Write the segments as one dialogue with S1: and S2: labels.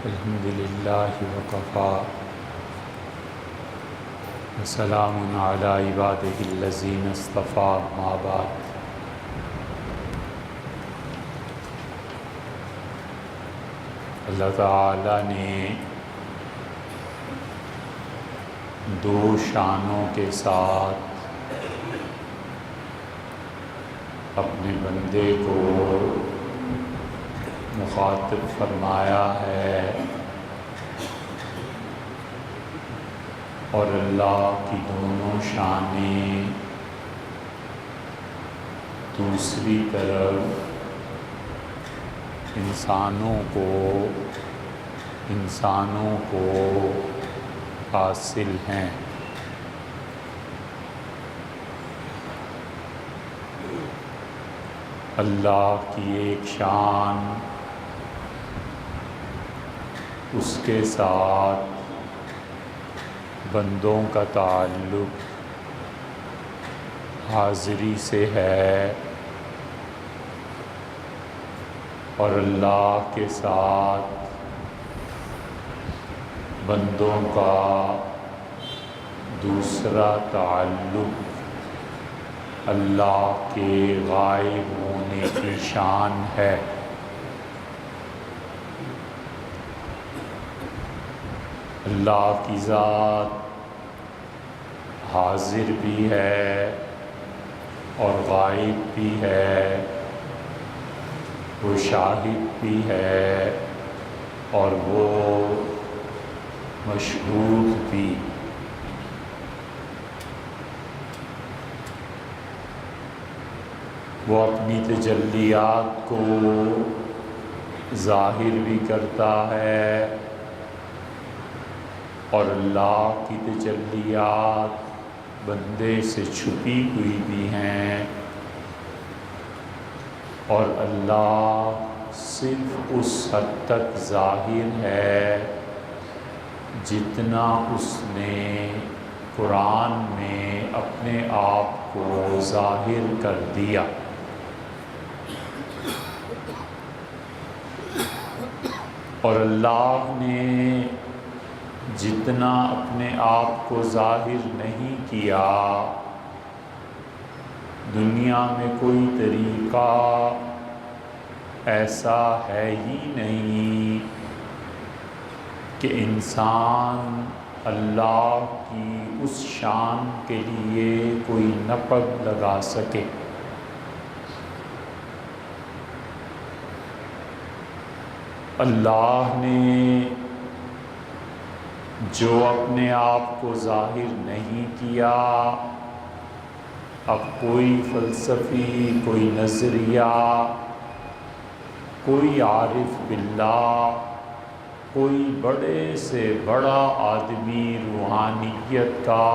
S1: الحمد للہ وکفیٰ وسلام علی عبادہ الذین اصطفیٰ اما بعد۔ اللہ تعالیٰ نے دو شانوں کے ساتھ اپنے بندے کو مخاطب فرمایا ہے، اور اللہ کی دونوں شانیں دوسری طرف انسانوں کو حاصل ہیں۔ اللہ کی ایک شان اس کے ساتھ بندوں کا تعلق حاضری سے ہے، اور اللہ کے ساتھ بندوں کا دوسرا تعلق اللہ کے غائب ہونے کی شان ہے۔ اللہ کی ذات حاضر بھی ہے اور غائب بھی ہے، وہ شاہد بھی ہے اور وہ مشہود بھی۔ وہ اپنی تجلیات کو ظاہر بھی کرتا ہے، اور اللہ کی تجلیات بندے سے چھپی ہوئی بھی ہیں، اور اللہ صرف اس حد تک ظاہر ہے جتنا اس نے قرآن میں اپنے آپ کو ظاہر کر دیا۔ اور اللہ نے جتنا اپنے آپ کو ظاہر نہیں کیا، دنیا میں کوئی طریقہ ایسا ہے ہی نہیں کہ انسان اللہ کی اس شان کے لیے کوئی نقد لگا سکے۔ اللہ نے جو اپنے آپ کو ظاہر نہیں کیا، اب کوئی فلسفی، کوئی نظریہ، کوئی عارف باللہ، کوئی بڑے سے بڑا آدمی روحانیت کا،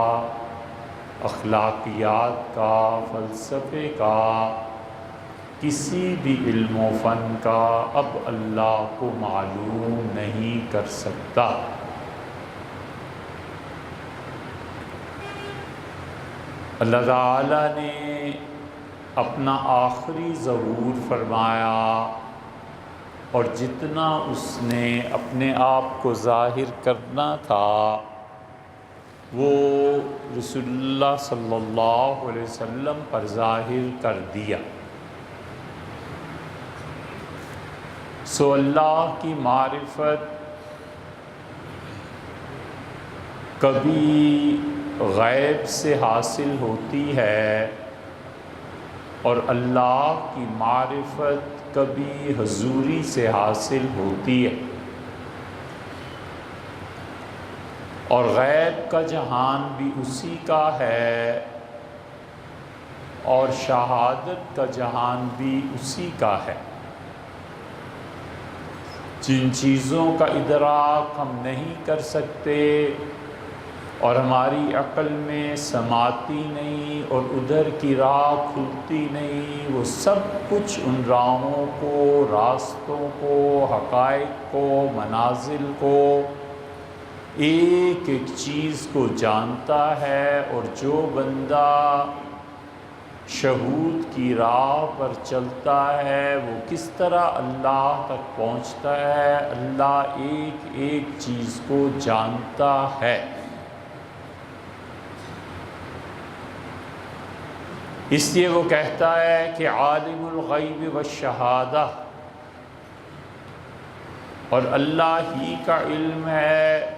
S1: اخلاقیات کا، فلسفے کا، کسی بھی علم و فن کا اب اللہ کو معلوم نہیں کر سکتا۔ اللہ تعالیٰ نے اپنا آخری ظہور فرمایا، اور جتنا اس نے اپنے آپ کو ظاہر کرنا تھا وہ رسول اللہ صلی اللہ علیہ وسلم پر ظاہر کر دیا۔ سو اللہ کی معرفت کبھی غیب سے حاصل ہوتی ہے، اور اللہ کی معرفت کبھی حضوری سے حاصل ہوتی ہے۔ اور غیب کا جہان بھی اسی کا ہے، اور شہادت کا جہان بھی اسی کا ہے۔ جن چیزوں کا ادراک ہم نہیں کر سکتے اور ہماری عقل میں سماتی نہیں اور ادھر کی راہ کھلتی نہیں، وہ سب کچھ ان راہوں کو، راستوں کو، حقائق کو، منازل کو، ایک ایک چیز کو جانتا ہے۔ اور جو بندہ شہود کی راہ پر چلتا ہے وہ کس طرح اللہ تک پہنچتا ہے؟ اللہ ایک ایک چیز کو جانتا ہے۔ اس لیے وہ کہتا ہے کہ عالم الغیب والشہادہ، اور اللہ ہی کا علم ہے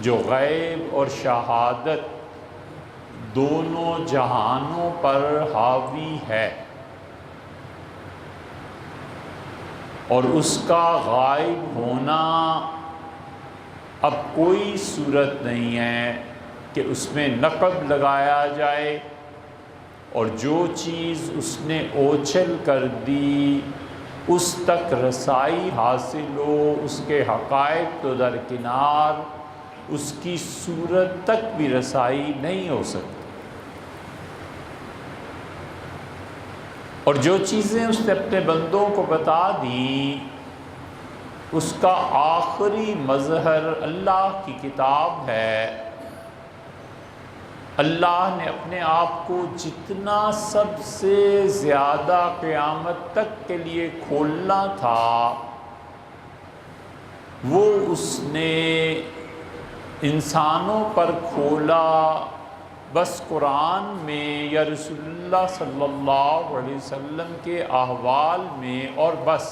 S1: جو غیب اور شہادت دونوں جہانوں پر حاوی ہے، اور اس کا غائب ہونا اب کوئی صورت نہیں ہے کہ اس میں نقب لگایا جائے، اور جو چیز اس نے اوچھل کر دی اس تک رسائی حاصل ہو، اس کے حقائق تو درکنار، اس کی صورت تک بھی رسائی نہیں ہو سکتی۔ اور جو چیزیں اس نے اپنے بندوں کو بتا دیں اس کا آخری مظہر اللہ کی کتاب ہے۔ اللہ نے اپنے آپ کو جتنا سب سے زیادہ قیامت تک کے لیے کھولنا تھا وہ اس نے انسانوں پر کھولا، بس قرآن میں یا رسول اللہ صلی اللہ علیہ وسلم کے احوال میں، اور بس۔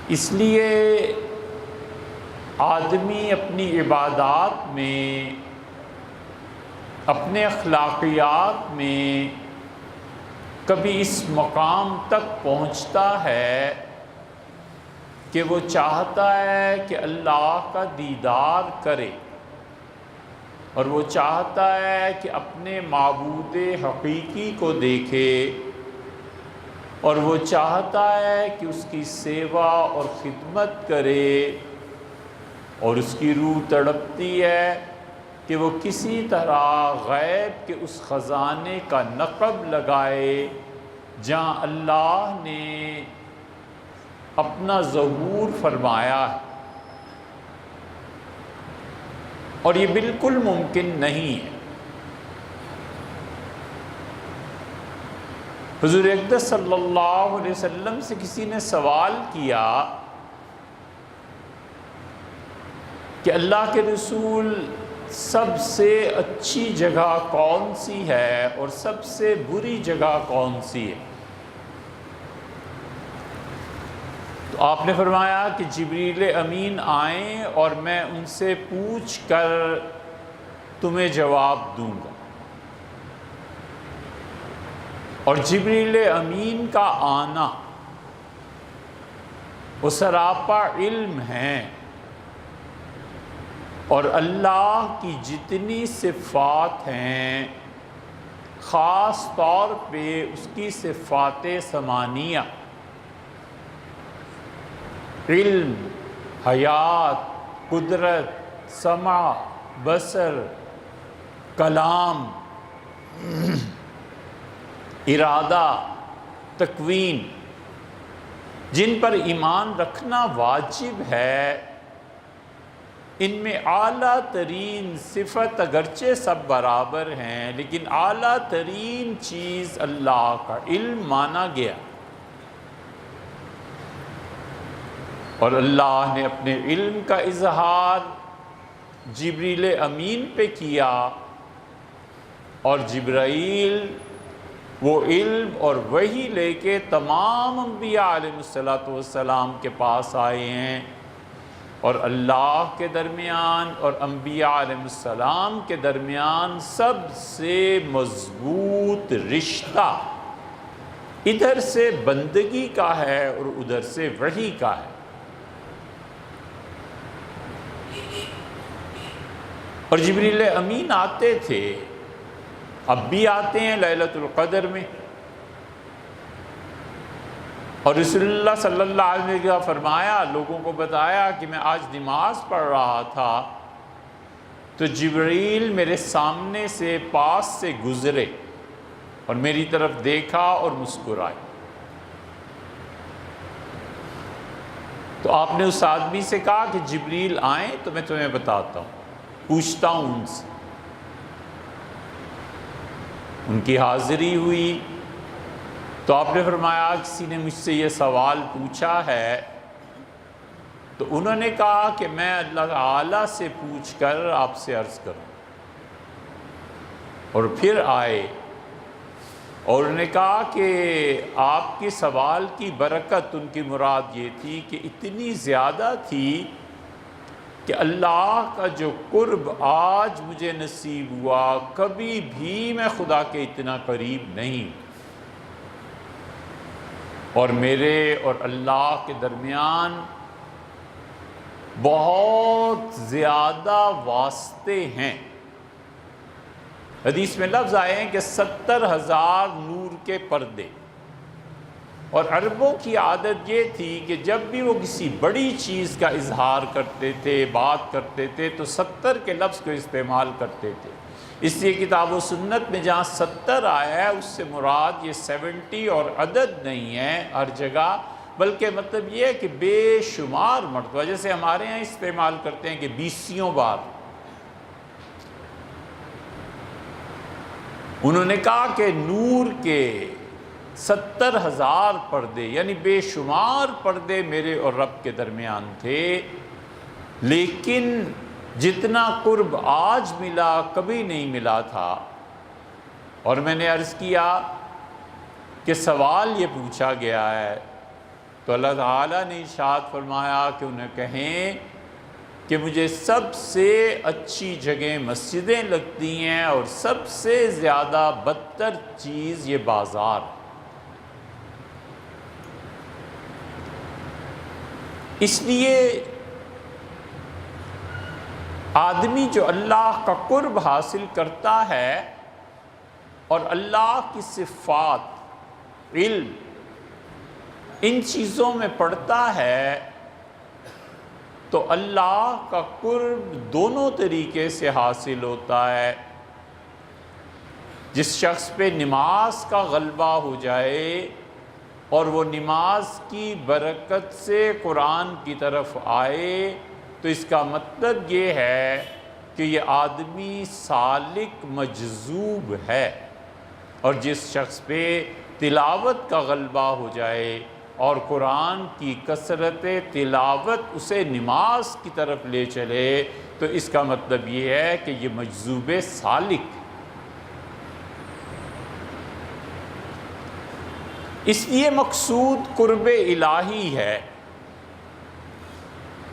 S1: اس لیے آدمی اپنی عبادات میں، اپنے اخلاقیات میں کبھی اس مقام تک پہنچتا ہے کہ وہ چاہتا ہے کہ اللہ کا دیدار کرے، اور وہ چاہتا ہے کہ اپنے معبود حقیقی کو دیکھے، اور وہ چاہتا ہے کہ اس کی سیوا اور خدمت کرے، اور اس کی روح تڑپتی ہے کہ وہ کسی طرح غیب کے اس خزانے کا نقب لگائے جہاں اللہ نے اپنا ظہور فرمایا ہے۔ اور یہ بالکل ممکن نہیں ہے۔ حضور اقدس صلی اللہ علیہ وسلم سے کسی نے سوال کیا کہ اللہ کے رسول سب سے اچھی جگہ کون سی ہے اور سب سے بری جگہ کون سی ہے؟ تو آپ نے فرمایا کہ جبریل امین آئیں اور میں ان سے پوچھ کر تمہیں جواب دوں گا۔ اور جبریل امین کا آنا وہ سراپا علم ہے، اور اللہ کی جتنی صفات ہیں خاص طور پہ اس کی صفات ثمانیہ، علم، حیات، قدرت، سمع، بصر، کلام، ارادہ، تکوین، جن پر ایمان رکھنا واجب ہے، ان میں اعلیٰ ترین صفت اگرچہ سب برابر ہیں لیکن اعلیٰ ترین چیز اللہ کا علم مانا گیا، اور اللہ نے اپنے علم کا اظہار جبریل امین پہ کیا، اور جبرائیل وہ علم اور وحی لے کے تمام انبیاء علیہ السلام کے پاس آئے ہیں، اور اللہ کے درمیان اور انبیاء علیہ السلام کے درمیان سب سے مضبوط رشتہ ادھر سے بندگی کا ہے اور ادھر سے وحی کا ہے۔ اور جبریل امین آتے تھے، اب بھی آتے ہیں لیلۃ القدر میں، اور رسول اللہ صلی اللہ علیہ وسلم نے فرمایا، لوگوں کو بتایا کہ میں آج نماز پڑھ رہا تھا تو جبریل میرے سامنے سے پاس سے گزرے اور میری طرف دیکھا اور مسکرائے۔ تو آپ نے اس آدمی سے کہا کہ جبریل آئیں تو میں تمہیں بتاتا ہوں۔ پوچھتا ہوں ان سے۔ ان کی حاضری ہوئی تو آپ نے فرمایا کسی نے مجھ سے یہ سوال پوچھا ہے، تو انہوں نے کہا کہ میں اللہ تعالیٰ سے پوچھ کر آپ سے عرض کروں۔ اور پھر آئے اور انہوں نے کہا کہ آپ کے سوال کی برکت، ان کی مراد یہ تھی کہ اتنی زیادہ تھی کہ اللہ کا جو قرب آج مجھے نصیب ہوا، کبھی بھی میں خدا کے اتنا قریب نہیں، اور میرے اور اللہ کے درمیان بہت زیادہ واسطے ہیں۔ حدیث میں لفظ آئے ہیں کہ 70,000 نور کے پردے، اور عربوں کی عادت یہ تھی کہ جب بھی وہ کسی بڑی چیز کا اظہار کرتے تھے، بات کرتے تھے، تو 70 کے لفظ کو استعمال کرتے تھے۔ اس لیے کتاب و سنت میں جہاں 70 آیا ہے اس سے مراد یہ 70 اور عدد نہیں ہے ہر جگہ، بلکہ مطلب یہ ہے کہ بے شمار مرتبہ، جیسے ہمارے ہاں استعمال کرتے ہیں کہ 20 بار۔ انہوں نے کہا کہ نور کے 70,000 پردے، یعنی بے شمار پردے میرے اور رب کے درمیان تھے، لیکن جتنا قرب آج ملا کبھی نہیں ملا تھا۔ اور میں نے عرض کیا کہ سوال یہ پوچھا گیا ہے، تو اللہ تعالیٰ نے ارشاد فرمایا کہ انہیں کہیں کہ مجھے سب سے اچھی جگہ مسجدیں لگتی ہیں اور سب سے زیادہ بدتر چیز یہ بازار۔ اس لیے آدمی جو اللہ کا قرب حاصل کرتا ہے اور اللہ کی صفات، علم، ان چیزوں میں پڑھتا ہے، تو اللہ کا قرب دونوں طریقے سے حاصل ہوتا ہے۔ جس شخص پہ نماز کا غلبہ ہو جائے اور وہ نماز کی برکت سے قرآن کی طرف آئے، تو اس کا مطلب یہ ہے کہ یہ آدمی سالک مجذوب ہے۔ اور جس شخص پہ تلاوت کا غلبہ ہو جائے اور قرآن کی کثرت تلاوت اسے نماز کی طرف لے چلے، تو اس کا مطلب یہ ہے کہ یہ مجذوب سالک۔ اس لیے مقصود قرب الہی ہے،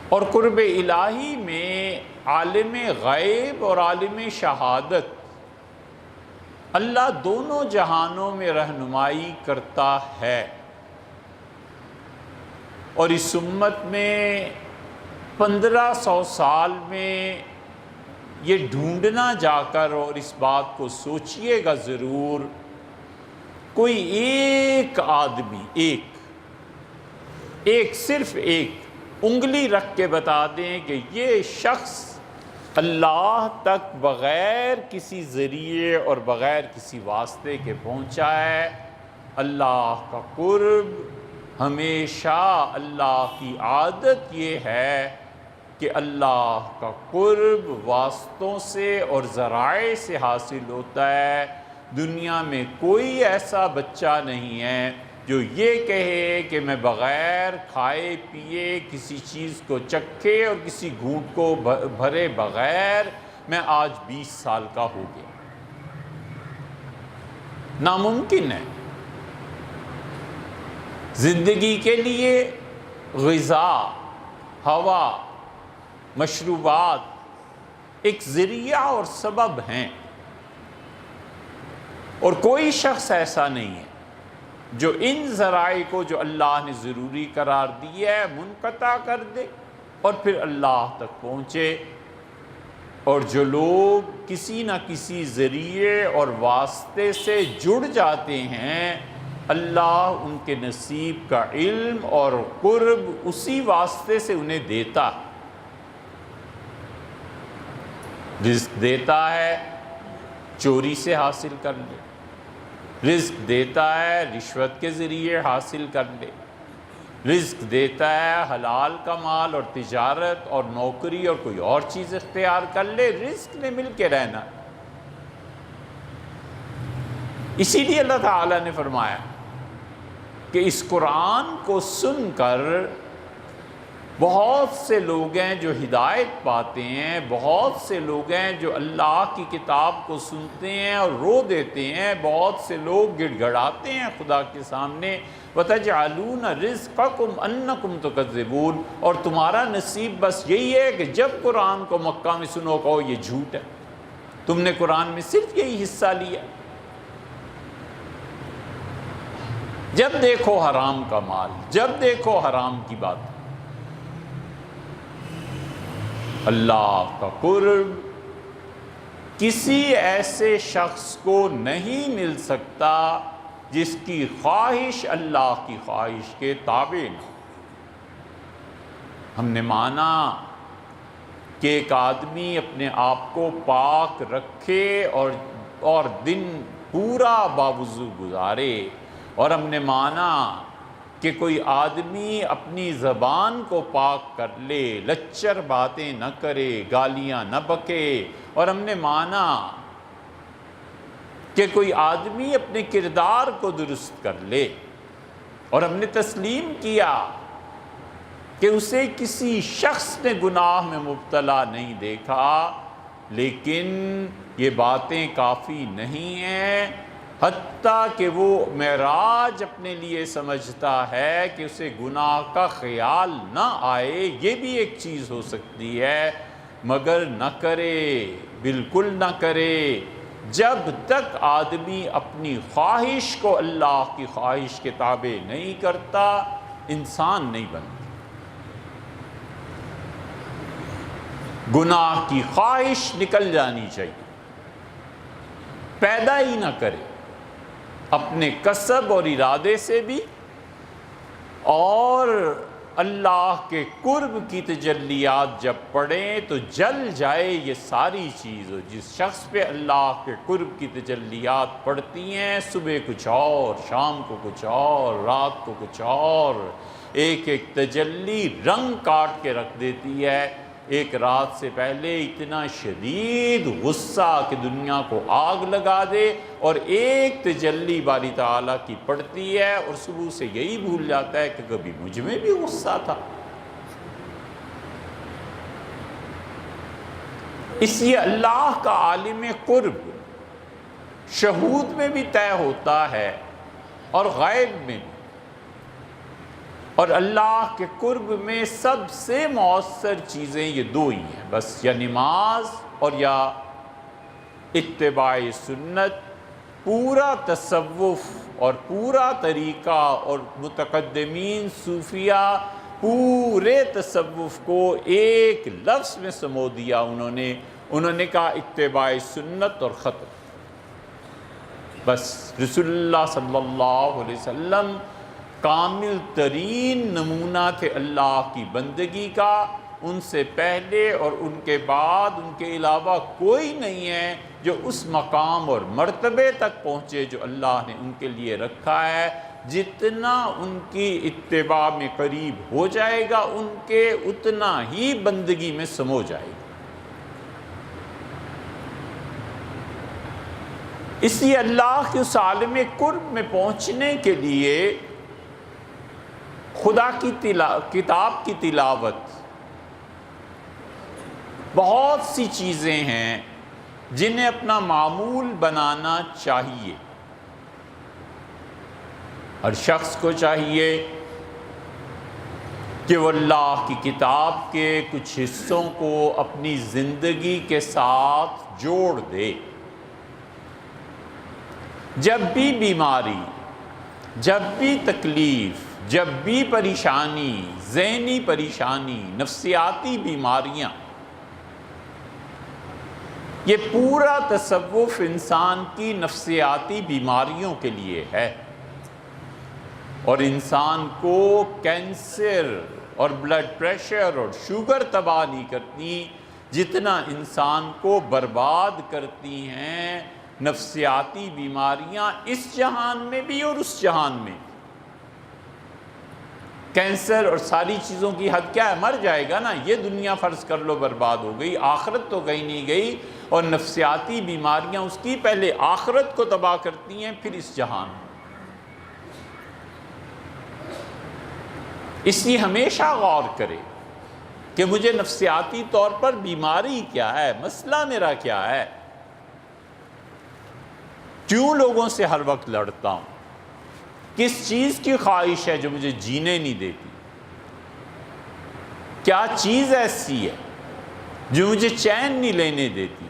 S1: اور قرب الہی میں عالم غیب اور عالم شہادت اللہ دونوں جہانوں میں رہنمائی کرتا ہے۔ اور اس امت میں 1500 سال میں یہ ڈھونڈنا جا کر، اور اس بات کو سوچئے گا ضرور، کوئی ایک آدمی، ایک صرف ایک انگلی رکھ کے بتا دیں کہ یہ شخص اللہ تک بغیر کسی ذریعے اور بغیر کسی واسطے کے پہنچا ہے۔ اللہ کا قرب ہمیشہ، اللہ کی عادت یہ ہے کہ اللہ کا قرب واسطوں سے اور ذرائع سے حاصل ہوتا ہے۔ دنیا میں کوئی ایسا بچہ نہیں ہے جو یہ کہے کہ میں بغیر کھائے پیے، کسی چیز کو چکھے اور کسی گھونٹ کو بھرے بغیر میں آج 20 سال کا ہو گیا۔ ناممکن ہے۔ زندگی کے لیے غذا، ہوا، مشروبات ایک ذریعہ اور سبب ہیں، اور کوئی شخص ایسا نہیں ہے جو ان ذرائع کو جو اللہ نے ضروری قرار دیا ہے منقطع کر دے اور پھر اللہ تک پہنچے۔ اور جو لوگ کسی نہ کسی ذریعے اور واسطے سے جڑ جاتے ہیں، اللہ ان کے نصیب کا علم اور قرب اسی واسطے سے انہیں دیتا۔ رزق دیتا ہے، چوری سے حاصل کر لے، رزق دیتا ہے، رشوت کے ذریعے حاصل کر لے، رزق دیتا ہے، حلال کا مال اور تجارت اور نوکری اور کوئی اور چیز اختیار کر لے، رزق نے مل کے رہنا۔ اسی لیے اللہ تعالیٰ نے فرمایا کہ اس قرآن کو سن کر بہت سے لوگ ہیں جو ہدایت پاتے ہیں، بہت سے لوگ ہیں جو اللہ کی کتاب کو سنتے ہیں اور رو دیتے ہیں، بہت سے لوگ گڑ گڑاتے ہیں خدا کے سامنے، وَتَجْعَلُونَ رِزْقَكُمْ أَنَّكُمْ تُكَذِّبُونَ، اور تمہارا نصیب بس یہی ہے کہ جب قرآن کو مکہ میں سنو کہو یہ جھوٹ ہے، تم نے قرآن میں صرف یہی حصہ لیا۔ جب دیکھو حرام کا مال، جب دیکھو حرام کی بات۔ اللہ کا قرب کسی ایسے شخص کو نہیں مل سکتا جس کی خواہش اللہ کی خواہش کے تابع نہ ہو۔ ہم نے مانا کہ ایک آدمی اپنے آپ کو پاک رکھے اور دن پورا باوضو گزارے، اور ہم نے مانا کہ کوئی آدمی اپنی زبان کو پاک کر لے، لچر باتیں نہ کرے، گالیاں نہ بکے، اور ہم نے مانا کہ کوئی آدمی اپنے کردار کو درست کر لے، اور ہم نے تسلیم کیا کہ اسے کسی شخص نے گناہ میں مبتلا نہیں دیکھا، لیکن یہ باتیں کافی نہیں ہیں، حتیٰ کہ وہ معراج اپنے لیے سمجھتا ہے کہ اسے گناہ کا خیال نہ آئے، یہ بھی ایک چیز ہو سکتی ہے، مگر نہ کرے، بالکل نہ کرے۔ جب تک آدمی اپنی خواہش کو اللہ کی خواہش کے تابع نہیں کرتا، انسان نہیں بنتا۔ گناہ کی خواہش نکل جانی چاہیے، پیدا ہی نہ کرے، اپنے کسب اور ارادے سے بھی، اور اللہ کے قرب کی تجلیات جب پڑھیں تو جل جائے یہ ساری چیز۔ جس شخص پہ اللہ کے قرب کی تجلیات پڑتی ہیں، صبح کچھ اور، شام کو کچھ اور، رات کو کچھ اور، ایک ایک تجلی رنگ کاٹ کے رکھ دیتی ہے۔ ایک رات سے پہلے اتنا شدید غصہ کہ دنیا کو آگ لگا دے، اور ایک تجلی باری تعالیٰ کی پڑتی ہے اور صبح سے یہی بھول جاتا ہے کہ کبھی مجھ میں بھی غصہ تھا۔ اس لیے اللہ کا عالم قرب شہود میں بھی طے ہوتا ہے اور غیب میں بھی، اور اللہ کے قرب میں سب سے مؤثر چیزیں یہ دو ہی ہیں بس، یا نماز اور یا اتباع سنت۔ پورا تصوف اور پورا طریقہ اور متقدمین صوفیہ پورے تصوف کو ایک لفظ میں سمو دیا انہوں نے کہا اتباع سنت اور ختم۔ بس رسول اللہ صلی اللہ علیہ وسلم کامل ترین نمونہ تھے اللہ کی بندگی کا، ان سے پہلے اور ان کے بعد ان کے علاوہ کوئی نہیں ہے جو اس مقام اور مرتبے تک پہنچے جو اللہ نے ان کے لیے رکھا ہے۔ جتنا ان کی اتباع میں قریب ہو جائے گا ان کے، اتنا ہی بندگی میں سمو جائے گا۔ اس لیے اللہ کے اس عالم قرب میں پہنچنے کے لیے خدا کی کتاب کی تلاوت، بہت سی چیزیں ہیں جنہیں اپنا معمول بنانا چاہیے۔ ہر شخص کو چاہیے کہ وہ اللہ کی کتاب کے کچھ حصوں کو اپنی زندگی کے ساتھ جوڑ دے۔ جب بھی بیماری، جب بھی تکلیف، جب بھی پریشانی، ذہنی پریشانی، نفسیاتی بیماریاں، یہ پورا تصوف انسان کی نفسیاتی بیماریوں کے لیے ہے، اور انسان کو کینسر اور بلڈ پریشر اور شوگر تباہ نہیں کرتی جتنا انسان کو برباد کرتی ہیں نفسیاتی بیماریاں، اس جہان میں بھی اور اس جہان میں بھی۔ کینسر اور ساری چیزوں کی حد کیا ہے؟ مر جائے گا نا. یہ دنیا فرض کر لو برباد ہو گئی، آخرت تو کہیں نہیں گئی. اور نفسیاتی بیماریاں اس کی پہلے آخرت کو تباہ کرتی ہیں، پھر اس جہان. اس لیے ہمیشہ غور کرے کہ مجھے نفسیاتی طور پر بیماری کیا ہے، مسئلہ میرا کیا ہے، کیوں لوگوں سے ہر وقت لڑتا ہوں، کس چیز کی خواہش ہے جو مجھے جینے نہیں دیتی، کیا چیز ایسی ہے جو مجھے چین نہیں لینے دیتی.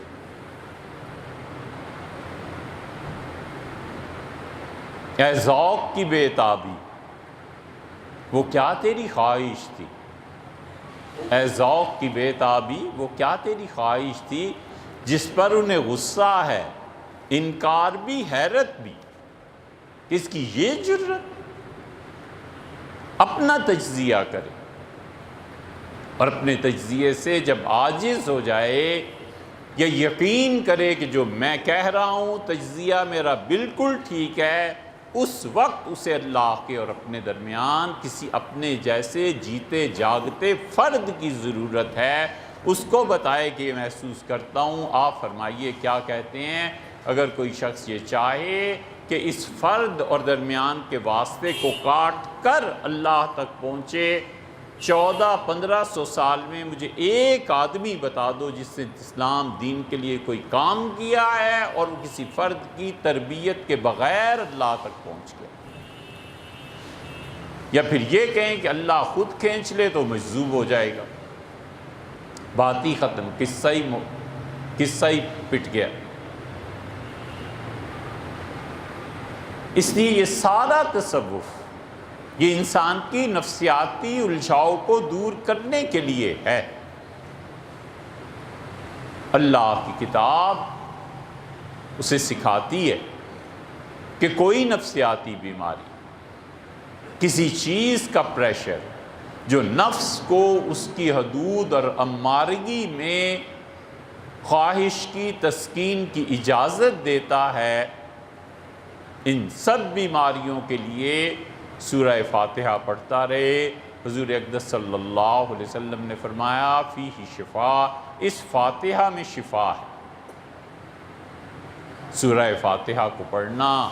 S1: اے ذوق کی بے تابی، وہ کیا تیری خواہش تھی. اے ذوق کی بے تابی، وہ کیا تیری خواہش تھی جس پر انہیں غصہ ہے، انکار بھی، حیرت بھی. اس کی یہ جرت. اپنا تجزیہ کرے اور اپنے تجزیے سے جب عاجز ہو جائے یا یقین کرے کہ جو میں کہہ رہا ہوں تجزیہ میرا بالکل ٹھیک ہے، اس وقت اسے اللہ کے اور اپنے درمیان کسی اپنے جیسے جیتے جاگتے فرد کی ضرورت ہے. اس کو بتائے کہ یہ محسوس کرتا ہوں. آپ فرمائیے کیا کہتے ہیں؟ اگر کوئی شخص یہ چاہے کہ اس فرد اور درمیان کے واسطے کو کاٹ کر اللہ تک پہنچے، 1400-1500 سال میں مجھے ایک آدمی بتا دو جس نے اسلام دین کے لیے کوئی کام کیا ہے اور وہ کسی فرد کی تربیت کے بغیر اللہ تک پہنچ گیا. یا پھر یہ کہیں کہ اللہ خود کھینچ لے تو مجذوب ہو جائے گا. بات ہی ختم، قصہ ہی پٹ گیا. اس لیے یہ سارا تصوف یہ انسان کی نفسیاتی الجھاؤ کو دور کرنے کے لیے ہے. اللہ کی کتاب اسے سکھاتی ہے کہ کوئی نفسیاتی بیماری، کسی چیز کا پریشر جو نفس کو اس کی حدود اور امارگی میں خواہش کی تسکین کی اجازت دیتا ہے، ان سب بیماریوں کے لیے سورہ فاتحہ پڑھتا رہے. حضور اقدس صلی اللہ علیہ وسلم نے فرمایا فیہ شفا، اس فاتحہ میں شفا ہے. سورہ فاتحہ کو پڑھنا،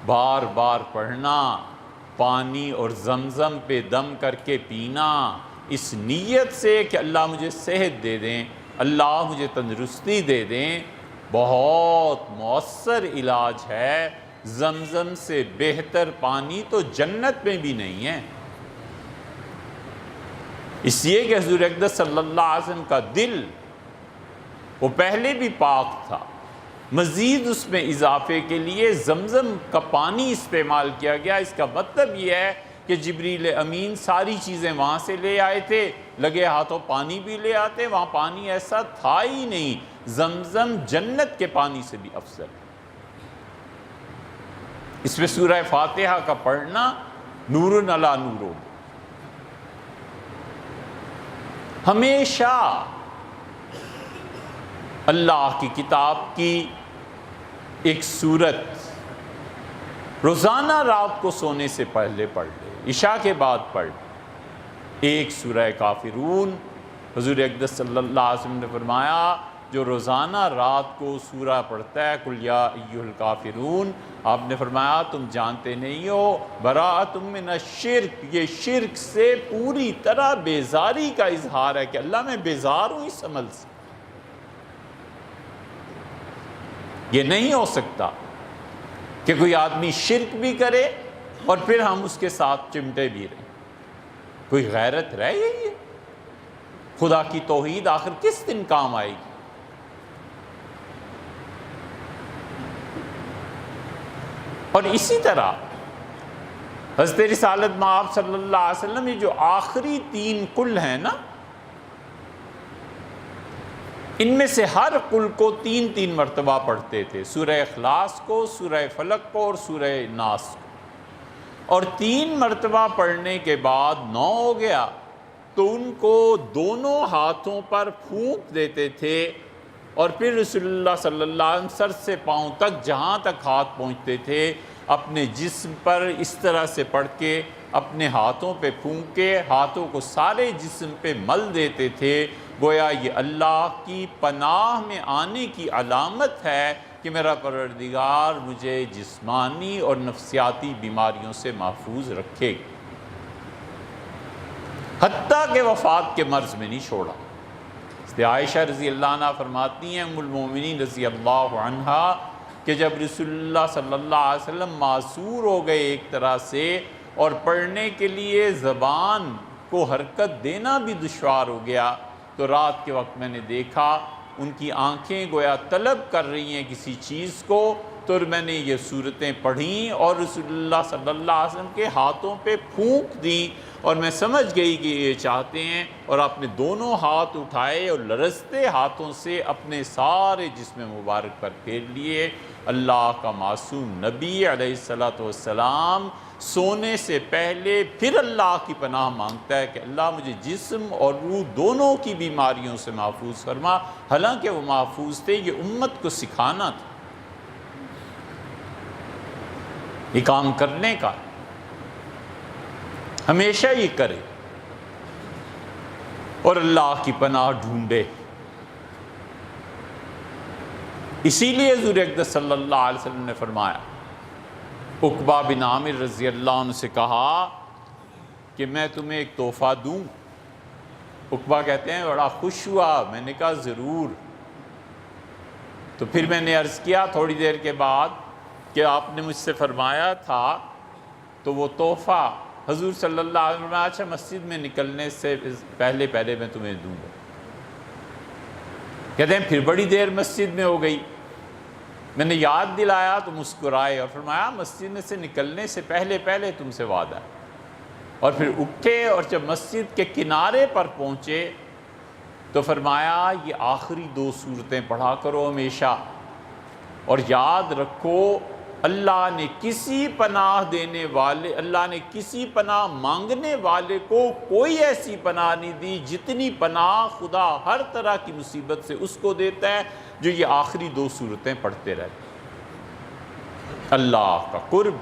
S1: بار بار پڑھنا، پانی اور زمزم پہ دم کر کے پینا، اس نیت سے کہ اللہ مجھے صحت دے دیں، اللہ مجھے تندرستی دے دیں، بہت مؤثر علاج ہے. زمزم سے بہتر پانی تو جنت میں بھی نہیں ہے. اس لیے کہ حضور اقدس صلی اللہ علیہ وسلم کا دل وہ پہلے بھی پاک تھا، مزید اس میں اضافے کے لیے زمزم کا پانی استعمال کیا گیا. اس کا مطلب یہ ہے کہ جبریل امین ساری چیزیں وہاں سے لے آئے تھے، لگے ہاتھوں پانی بھی لے آتے، وہاں پانی ایسا تھا ہی نہیں. زمزم جنت کے پانی سے بھی افضل ہے. اس میں سورہ فاتحہ کا پڑھنا نور علی نور. ہمیشہ اللہ کی کتاب کی ایک سورت روزانہ رات کو سونے سے پہلے پڑھ لے، عشاء کے بعد پڑھ لے. ایک سورہ کافرون، حضور اقدس صلی اللہ علیہ وسلم نے فرمایا جو روزانہ رات کو سورہ پڑھتا ہے قل یا ایھا الکافرون، آپ نے فرمایا تم جانتے نہیں ہو براءۃ من الشرک، یہ شرک سے پوری طرح بیزاری کا اظہار ہے کہ اللہ میں بیزار ہوں اس عمل سے. یہ نہیں ہو سکتا کہ کوئی آدمی شرک بھی کرے اور پھر ہم اس کے ساتھ چمٹے بھی رہیں. کوئی غیرت رہ گئی ہے؟ خدا کی توحید آخر کس دن کام آئے گی؟ اور اسی طرح حضرت رسالت مآب صلی اللہ علیہ وسلم یہ جو آخری 3 قل ہیں نا، ان میں سے ہر قل کو 3 مرتبہ پڑھتے تھے، سورہ اخلاص کو، سورہ فلق کو اور سورہ ناس کو. اور 3 مرتبہ پڑھنے کے بعد 9 ہو گیا تو ان کو دونوں ہاتھوں پر پھونک دیتے تھے اور پھر رسول اللہ صلی اللہ علیہ وسلم سر سے پاؤں تک جہاں تک ہاتھ پہنچتے تھے اپنے جسم پر اس طرح سے پڑھ کے اپنے ہاتھوں پہ پھونکے ہاتھوں کو سارے جسم پہ مل دیتے تھے، گویا یہ اللہ کی پناہ میں آنے کی علامت ہے کہ میرا پروردگار مجھے جسمانی اور نفسیاتی بیماریوں سے محفوظ رکھے، حتیٰ کہ وفات کے مرض میں نہیں چھوڑا۔ عائشہ رضی اللہ عنہ فرماتی ہیں، ام المومنین رضی اللہ عنہ، کہ جب رسول اللہ صلی اللہ علیہ وسلم معذور ہو گئے ایک طرح سے، اور پڑھنے کے لیے زبان کو حرکت دینا بھی دشوار ہو گیا، تو رات کے وقت میں نے دیکھا ان کی آنکھیں گویا طلب کر رہی ہیں کسی چیز کو، تو میں نے یہ صورتیں پڑھیں اور رسول اللہ صلی اللہ علیہ وسلم کے ہاتھوں پہ پھونک دی، اور میں سمجھ گئی کہ یہ چاہتے ہیں، اور اپنے دونوں ہاتھ اٹھائے اور لرزتے ہاتھوں سے اپنے سارے جسم مبارک پر پھیر لیے۔ اللہ کا معصوم نبی علیہ السلام سونے سے پہلے پھر اللہ کی پناہ مانگتا ہے کہ اللہ مجھے جسم اور روح دونوں کی بیماریوں سے محفوظ فرما، حالانکہ وہ محفوظ تھے، یہ امت کو سکھانا تھا، یہ کام کرنے کا، ہمیشہ یہ کرے اور اللہ کی پناہ ڈھونڈے۔ اسی لیے حضور اقدس صلی اللہ علیہ وسلم نے فرمایا، عقبہ بن عامر رضی اللہ عنہ سے کہا کہ میں تمہیں ایک تحفہ دوں۔ عقبہ کہتے ہیں بڑا خوش ہوا، میں نے کہا ضرور۔ تو پھر میں نے عرض کیا تھوڑی دیر کے بعد کہ آپ نے مجھ سے فرمایا تھا تو وہ تحفہ حضور صلی اللہ علیہ وسلم، اچھا مسجد میں نکلنے سے پہلے میں تمہیں دوں گا۔ کہتے ہیں پھر بڑی دیر مسجد میں ہو گئی، میں نے یاد دلایا تو مسکرائے اور فرمایا مسجد میں سے نکلنے سے پہلے تم سے وعدہ ہے۔ اور پھر اٹھے اور جب مسجد کے کنارے پر پہنچے تو فرمایا یہ آخری 2 صورتیں پڑھا کرو ہمیشہ، اور یاد رکھو اللہ نے کسی پناہ مانگنے والے کو کوئی ایسی پناہ نہیں دی جتنی پناہ خدا ہر طرح کی مصیبت سے اس کو دیتا ہے جو یہ آخری 2 صورتیں پڑھتے رہتے۔ اللہ کا قرب،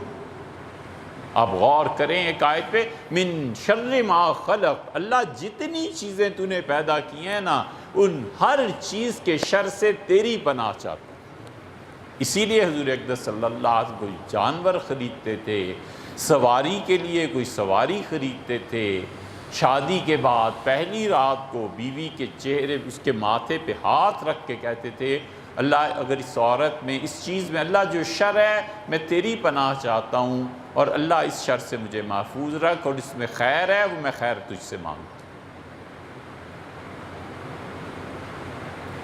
S1: آپ غور کریں ایک آیت پہ، من شر ما خلق، اللہ جتنی چیزیں تو نے پیدا کی ہیں نا، ان ہر چیز کے شر سے تیری پناہ چاہتا ہے۔ اسی لیے حضور اقدس صلی اللہ علیہ وسلم کوئی جانور خریدتے تھے، سواری کے لیے کوئی سواری خریدتے تھے، شادی کے بعد پہلی رات کو بیوی کے چہرے اس کے ماتھے پہ ہاتھ رکھ کے کہتے تھے اللہ اگر اس عورت میں اس چیز میں اللہ جو شر ہے میں تیری پناہ چاہتا ہوں، اور اللہ اس شر سے مجھے محفوظ رکھ، اور اس میں خیر ہے وہ میں خیر تجھ سے مانگتا ہوں۔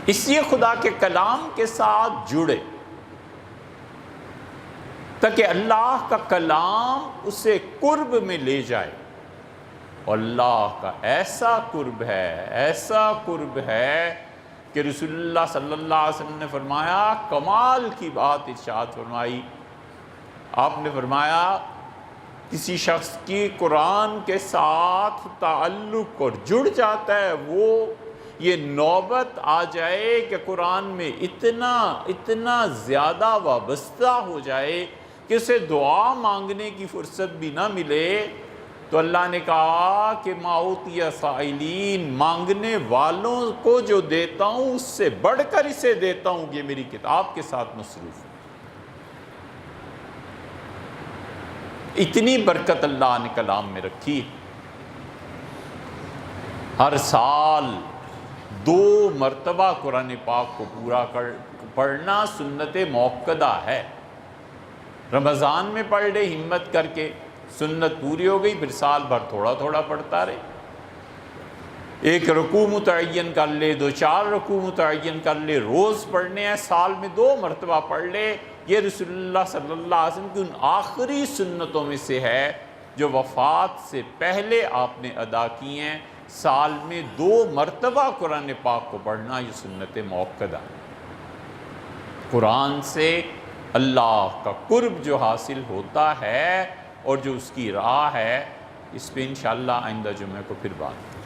S1: اس لیے خدا کے کلام کے ساتھ جڑے تاکہ اللہ کا کلام اسے قرب میں لے جائے، اور اللہ کا ایسا قرب ہے کہ رسول اللہ صلی اللہ علیہ وسلم نے فرمایا، کمال کی بات ارشاد فرمائی، آپ نے فرمایا کسی شخص کی قرآن کے ساتھ تعلق اور جڑ جاتا ہے، وہ یہ نوبت آ جائے کہ قرآن میں اتنا زیادہ وابستہ ہو جائے کہ اسے دعا مانگنے کی فرصت بھی نہ ملے، تو اللہ نے کہا کہ ما اوتی سائلین، مانگنے والوں کو جو دیتا ہوں اس سے بڑھ کر اسے دیتا ہوں، یہ میری کتاب کے ساتھ مصروف ہے۔ اتنی برکت اللہ نے کلام میں رکھی۔ ہر سال 2 مرتبہ قرآن پاک کو پورا پڑھنا سنت موقدہ ہے۔ رمضان میں پڑھ لے ہمت کر کے، سنت پوری ہو گئی، پھر سال بھر تھوڑا تھوڑا پڑھتا رہے، 1 رکوع متعین کر لے، 2-4 رکوع متعین کر لے، روز پڑھنے ہیں، سال میں 2 مرتبہ پڑھ لے۔ یہ رسول اللہ صلی اللہ علیہ وسلم کی ان آخری سنتوں میں سے ہے جو وفات سے پہلے آپ نے ادا کی ہیں۔ سال میں 2 مرتبہ قرآن پاک کو پڑھنا یہ سنت موقدہ ہے۔ قرآن سے اللہ کا قرب جو حاصل ہوتا ہے اور جو اس کی راہ ہے، اس پہ انشاءاللہ آئندہ جمعہ کو پھر بات